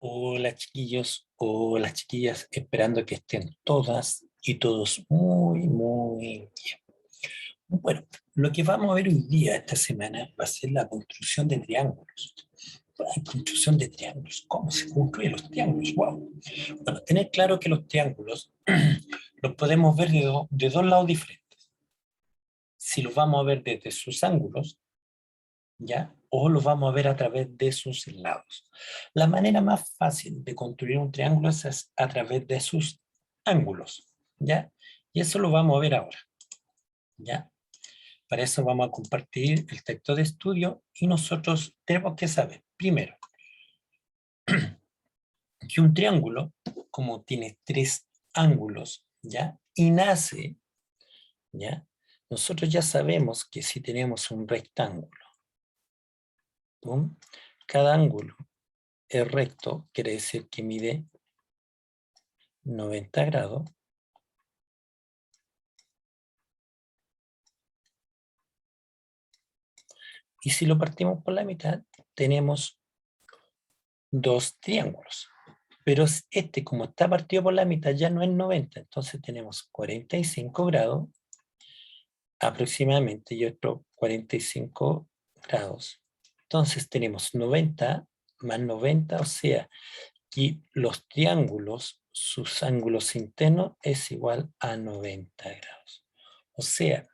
Hola chiquillos, hola chiquillas, esperando que estén todas y todos muy bien. Bueno, lo que vamos a ver hoy día, esta semana, va a ser la construcción de triángulos. La construcción de triángulos, ¿cómo se construyen los triángulos? Wow. Bueno, tener claro que los triángulos los podemos ver de dos lados diferentes. Si los vamos a ver desde sus ángulos, ¿ya? O los vamos a ver a través de sus lados. La manera más fácil de construir un triángulo es a través de sus ángulos, ¿ya? Y eso lo vamos a ver ahora, ¿ya? Para eso vamos a compartir el texto de estudio y nosotros tenemos que saber, primero, que un triángulo, como tiene tres ángulos, ¿ya? Y nace, ¿ya? Nosotros ya sabemos que si tenemos un rectángulo, ¿no? Cada ángulo es recto, quiere decir que mide 90 grados, y si lo partimos por la mitad, tenemos dos triángulos. Pero este, como está partido por la mitad, ya no es 90, entonces tenemos 45 grados aproximadamente y otro 45 grados. Entonces tenemos 90 más 90, o sea, que los triángulos, sus ángulos internos es igual a 90 grados. O sea,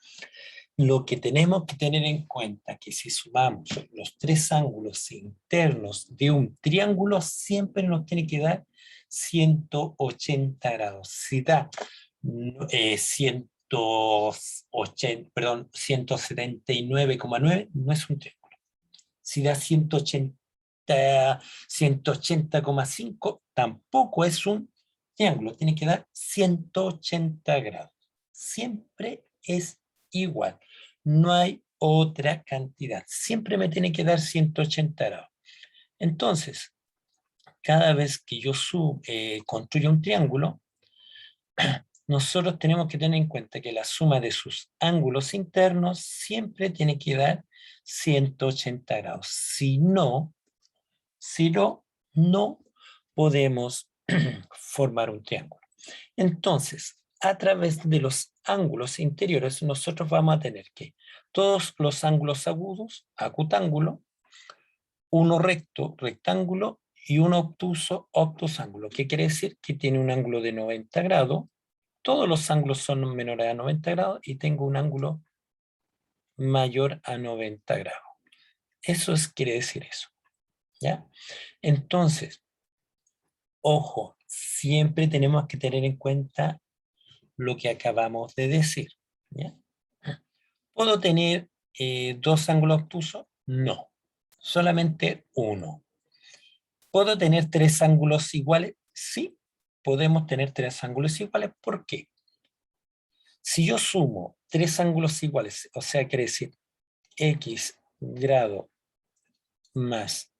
lo que tenemos que tener en cuenta que si sumamos los tres ángulos internos de un triángulo, siempre nos tiene que dar 180 grados. Si da 180, perdón, 179,9, no es un triángulo. Si da 180,5, tampoco es un triángulo. Tiene que dar 180 grados. Siempre es igual. No hay otra cantidad. Siempre me tiene que dar 180 grados. Entonces, cada vez que yo construyo un triángulo, nosotros tenemos que tener en cuenta que la suma de sus ángulos internos siempre tiene que dar 180 grados. Si no, no podemos formar un triángulo. Entonces, a través de los ángulos interiores, nosotros vamos a tener que todos los ángulos agudos, acutángulo, uno recto, rectángulo, y uno obtuso, obtusángulo. ¿Qué quiere decir? Que tiene un ángulo de 90 grados, todos los ángulos son menores a 90 grados y tengo un ángulo mayor a 90 grados. Quiere decir eso, ¿ya? Entonces, ojo, siempre tenemos que tener en cuenta lo que acabamos de decir, ¿ya? ¿Puedo tener dos ángulos obtusos? No, solamente uno. ¿Puedo tener tres ángulos iguales? Sí, podemos tener tres ángulos iguales. ¿Por qué? Si yo sumo tres ángulos iguales, o sea, quiere decir x grado más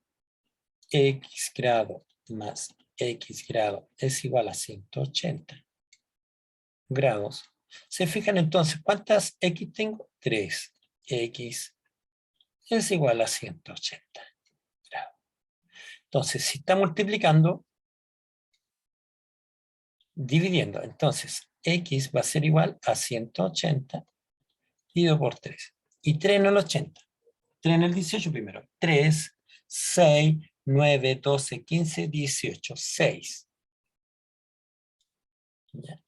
x grado más x grado es igual a 180 grados. ¿Se fijan entonces cuántas x tengo? 3. X es igual a 180 grados. Entonces, si está multiplicando, dividiendo, entonces x va a ser igual a 180 dividido por 3. Y 3 en el 80. 3 en el 18 primero. 3, 6, 9, 12, 15, 18. 6. ¿Ya?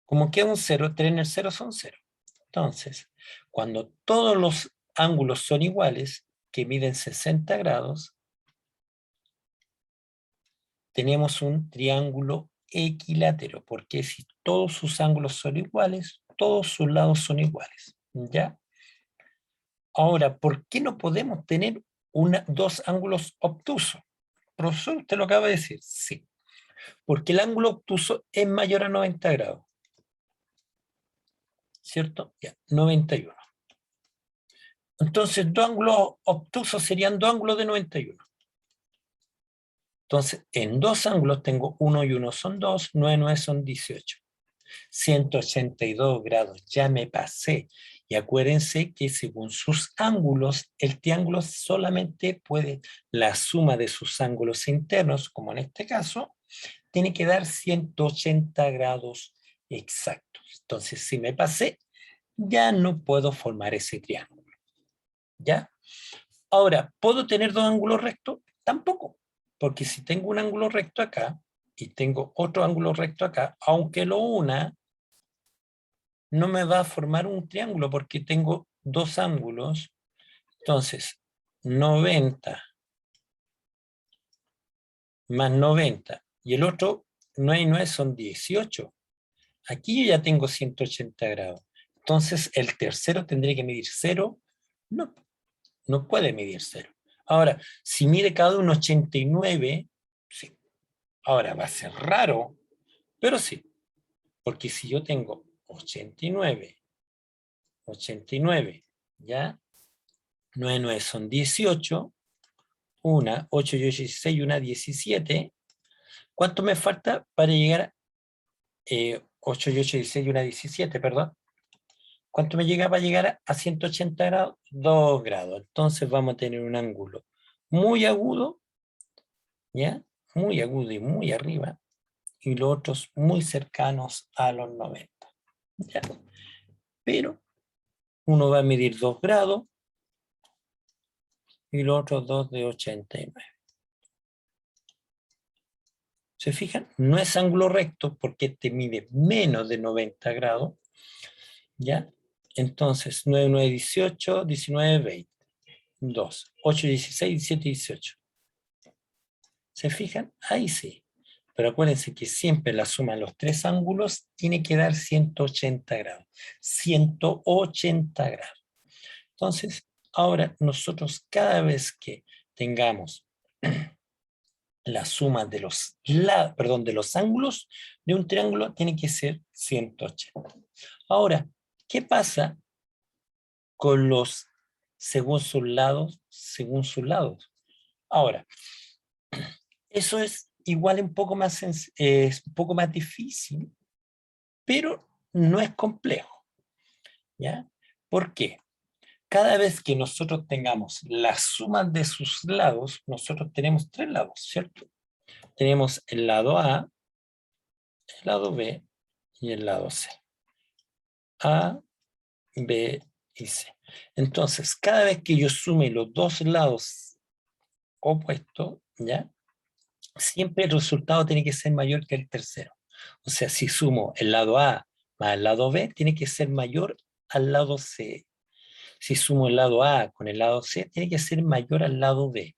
Como queda un 0, 3 en el 0 son 0. Entonces, cuando todos los ángulos son iguales, que miden 60 grados, tenemos un triángulo equilátero, porque si todos sus ángulos son iguales, todos sus lados son iguales, ¿ya? Ahora, ¿por qué no podemos tener dos ángulos obtusos? Profesor, usted lo acaba de decir, sí, porque el ángulo obtuso es mayor a 90 grados, ¿cierto? Ya, 91. Entonces, dos ángulos obtusos serían dos ángulos de 91. Entonces, en dos ángulos tengo 1 y 1 son 2, 9 y 9 son 18. 182 grados, ya me pasé. Y acuérdense que según sus ángulos, el triángulo solamente puede, la suma de sus ángulos internos, como en este caso, tiene que dar 180 grados exactos. Entonces, si me pasé, ya no puedo formar ese triángulo. ¿Ya? Ahora, ¿puedo tener dos ángulos rectos? Tampoco, porque si tengo un ángulo recto acá y tengo otro ángulo recto acá, aunque lo una, no me va a formar un triángulo porque tengo dos ángulos. Entonces, 90 más 90 y el otro 9 y 9 son 18. Aquí yo ya tengo 180 grados. Entonces, el tercero tendría que medir 0. No, no puede medir 0. Ahora, si mide cada uno 89, sí. Ahora va a ser raro, pero sí. Porque si yo tengo 89, 89, ¿ya? 9, 9 son 18, una, 8 y 8, 16 y una 17. ¿Cuánto me falta para llegar a 8 y 8, 16 y una 17, perdón? ¿Cuánto me llega para llegar a 180 grados? 2 grados. Entonces vamos a tener un ángulo muy agudo, ¿ya? Muy agudo y muy arriba, y los otros muy cercanos a los 90. ¿Ya? Pero uno va a medir 2 grados y los otros dos de 89. ¿Se fijan? No es ángulo recto porque este mide menos de 90 grados, ¿ya? Entonces, 9, 9, 18, 19, 20. 2, 8, 16, 17, 18. ¿Se fijan? Ahí sí. Pero acuérdense que siempre la suma de los tres ángulos tiene que dar 180 grados. 180 grados. Entonces, ahora nosotros cada vez que tengamos la suma de de los ángulos de un triángulo tiene que ser 180. Ahora, ¿qué pasa con los según sus lados, según sus lados? Ahora, eso es igual es un poco más difícil, pero no es complejo, ¿ya? ¿Por qué? Cada vez que nosotros tengamos la suma de sus lados, nosotros tenemos tres lados, ¿cierto? Tenemos el lado A, el lado B y el lado C. A, B y C. Entonces, cada vez que yo sume los dos lados opuestos, ¿ya? Siempre el resultado tiene que ser mayor que el tercero. O sea, si sumo el lado A más el lado B, tiene que ser mayor al lado C. Si sumo el lado A con el lado C, tiene que ser mayor al lado B.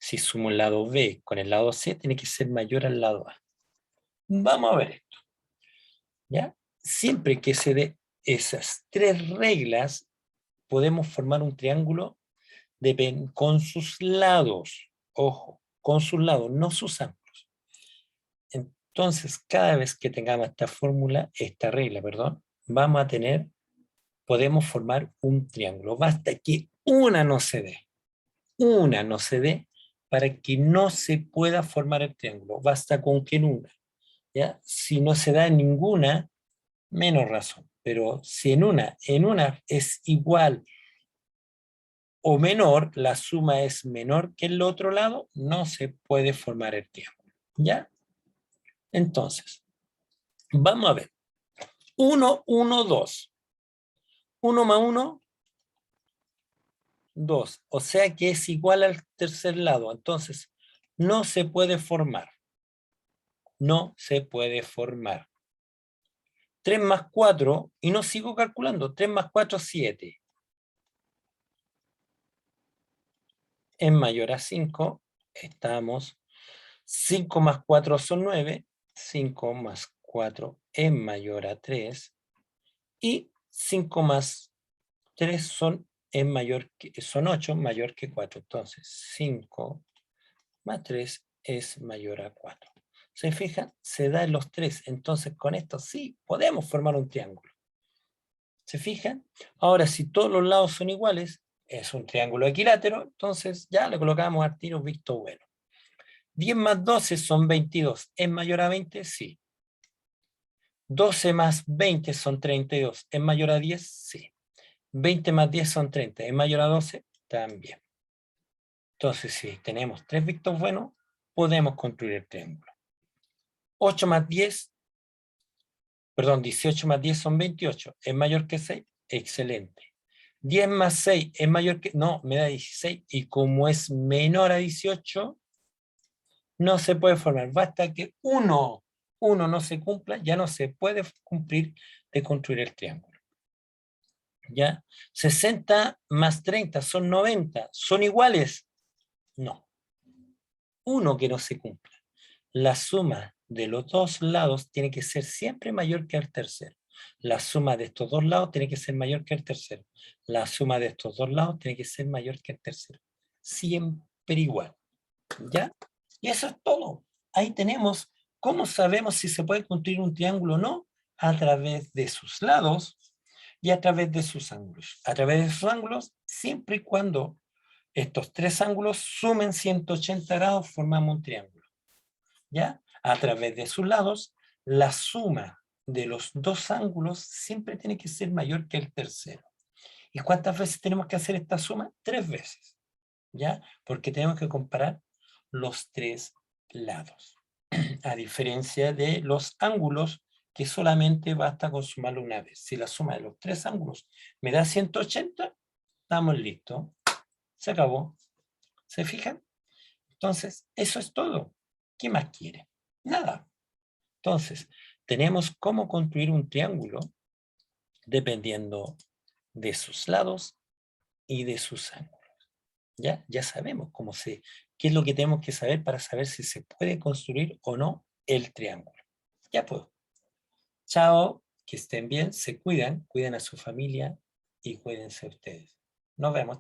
Si sumo el lado B con el lado C, tiene que ser mayor al lado A. Vamos a ver esto, ¿ya? Siempre que se dé esas tres reglas, podemos formar un triángulo con sus lados. Ojo, con sus lados, no sus ángulos. Entonces, cada vez que tengamos esta regla, perdón, vamos a podemos formar un triángulo. Basta que una no se dé para que no se pueda formar el triángulo. Basta con que en una, ¿ya? Si no se da en ninguna, menos razón. Pero si en una es igual o menor, la suma es menor que el otro lado, no se puede formar el triángulo. ¿Ya? Entonces, vamos a ver. 1, 1, 2. 1 más 1, 2. O sea que es igual al tercer lado. Entonces, no se puede formar. No se puede formar. 3 más 4, y no sigo calculando. 3 más 4, 7. Es mayor a 5. Estamos. 5 más 4 son 9. 5 más 4 es mayor a 3. Y 5 más 3 son 8, mayor que 4. Entonces, 5 más 3 es mayor a 4. ¿Se fijan? Se da en los tres. Entonces, con esto sí podemos formar un triángulo. ¿Se fijan? Ahora, si todos los lados son iguales, es un triángulo equilátero, entonces ya le colocamos al tiro visto bueno. 10 más 12 son 22. ¿Es mayor a 20? Sí. 12 más 20 son 32. ¿Es mayor a 10? Sí. 20 más 10 son 30. ¿Es mayor a 12? También. Entonces, si tenemos 3 vistos buenos, podemos construir el triángulo. 8 más 10, perdón, 18 más 10 son 28. ¿Es mayor que 6? Excelente. 10 más 6 es mayor que... No, me da 16. Y como es menor a 18, no se puede formar. Basta que uno no se cumpla, ya no se puede cumplir de construir el triángulo. ¿Ya? 60 más 30 son 90. ¿Son iguales? No. Uno que no se cumpla. La suma de los dos lados tiene que ser siempre mayor que el tercero. La suma de estos dos lados tiene que ser mayor que el tercero. La suma de estos dos lados tiene que ser mayor que el tercero. Siempre igual. ¿Ya? Y eso es todo. Ahí tenemos cómo sabemos si se puede construir un triángulo o no a través de sus lados y a través de sus ángulos. A través de sus ángulos, siempre y cuando estos tres ángulos sumen 180 grados, formamos un triángulo. ¿Ya? A través de sus lados, la suma de los dos ángulos siempre tiene que ser mayor que el tercero. ¿Y cuántas veces tenemos que hacer esta suma? 3 veces. ¿Ya? Porque tenemos que comparar los tres lados. A diferencia de los ángulos, que solamente basta con sumarlo una vez. Si la suma de los tres ángulos me da 180, estamos listos. Se acabó. ¿Se fijan? Entonces, eso es todo. ¿Qué más quiere? Nada. Entonces, tenemos cómo construir un triángulo dependiendo de sus lados y de sus ángulos. Ya sabemos qué es lo que tenemos que saber para saber si se puede construir o no el triángulo. Ya pues. Chao, que estén bien, se cuidan, cuiden a su familia y cuídense ustedes. Nos vemos.